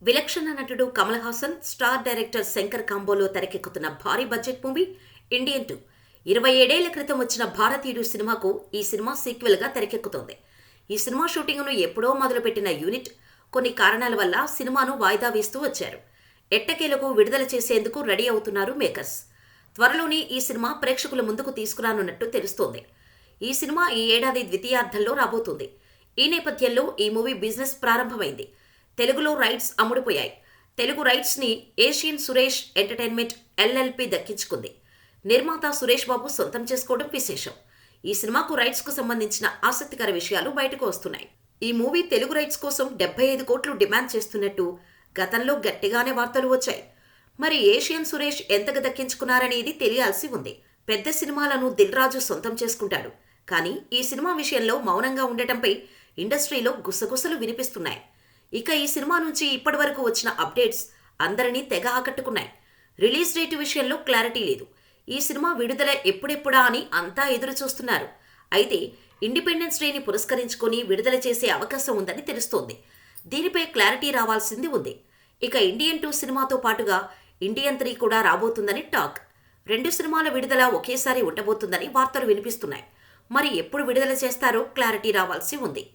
విలక్షణ నటుడు Kamal Haasan, star director Shankar కాంబోలో తెరకెక్కుతున్న భారీ బడ్జెట్ మూవీ ఇండియన్ 2. 27 ఏళ్ల క్రితం వచ్చిన భారతీయుడు సినిమాకు ఈ సినిమా సీక్వెల్గా తెరకెక్కుతోంది. ఈ సినిమా షూటింగ్ను ఎప్పుడో మొదలుపెట్టిన యూనిట్ కొన్ని కారణాల వల్ల సినిమాను వాయిదా వేస్తూ వచ్చారు. ఎట్టకేలకు విడుదల చేసేందుకు రెడీ అవుతున్నారు మేకర్స్. త్వరలోనే ఈ సినిమా ప్రేక్షకుల ముందుకు తీసుకురానున్నట్టు తెలుస్తోంది. ఈ సినిమా ఈ ఏడాది ద్వితీయార్థంలో రాబోతుంది. ఈ నేపథ్యంలో ఈ మూవీ బిజినెస్ ప్రారంభమైంది. తెలుగులో రైట్స్ అమ్ముడుపోయాయి. తెలుగు రైట్స్ ని ఏషియన్ సురేష్ ఎంటర్టైన్మెంట్ ఎల్ఎల్పి దక్కించుకుంది. నిర్మాత సురేష్ బాబు సొంతం చేసుకోవడం విశేషం. ఈ సినిమాకు రైట్స్ కు సంబంధించిన ఆసక్తికర విషయాలు బయటకు వస్తున్నాయి. ఈ మూవీ తెలుగు రైట్స్ కోసం 75 కోట్లు డిమాండ్ చేస్తున్నట్టు గతంలో గట్టిగానే వార్తలు వచ్చాయి. మరి ఏషియన్ సురేష్ ఎంతగా దక్కించుకున్నారనేది తెలియాల్సి ఉంది. పెద్ద సినిమాలను దిల్ రాజు సొంతం చేసుకుంటాడు. కానీ ఈ సినిమా విషయంలో మౌనంగా ఉండటంపై ఇండస్ట్రీలో గుసగుసలు వినిపిస్తున్నాయి. ఇక ఈ సినిమా నుంచి ఇప్పటివరకు వచ్చిన అప్డేట్స్ అందరినీ తెగ ఆకట్టుకున్నాయి. రిలీజ్ డేట్ విషయంలో క్లారిటీ లేదు. ఈ సినిమా విడుదల ఎప్పుడెప్పుడా అని అంతా ఎదురు చూస్తున్నారు. అయితే ఇండిపెండెన్స్ డేని పురస్కరించుకొని విడుదల చేసే అవకాశం ఉందని తెలుస్తోంది. దీనిపై క్లారిటీ రావాల్సింది ఉంది. ఇక ఇండియన్ 2 సినిమాతో పాటుగా ఇండియన్ 3 కూడా రాబోతుందని టాక్. 2 సినిమాల విడుదల ఒకేసారి ఉండబోతుందని వార్తలు వినిపిస్తున్నాయి. మరి ఎప్పుడు విడుదల చేస్తారో క్లారిటీ రావాల్సి ఉంది.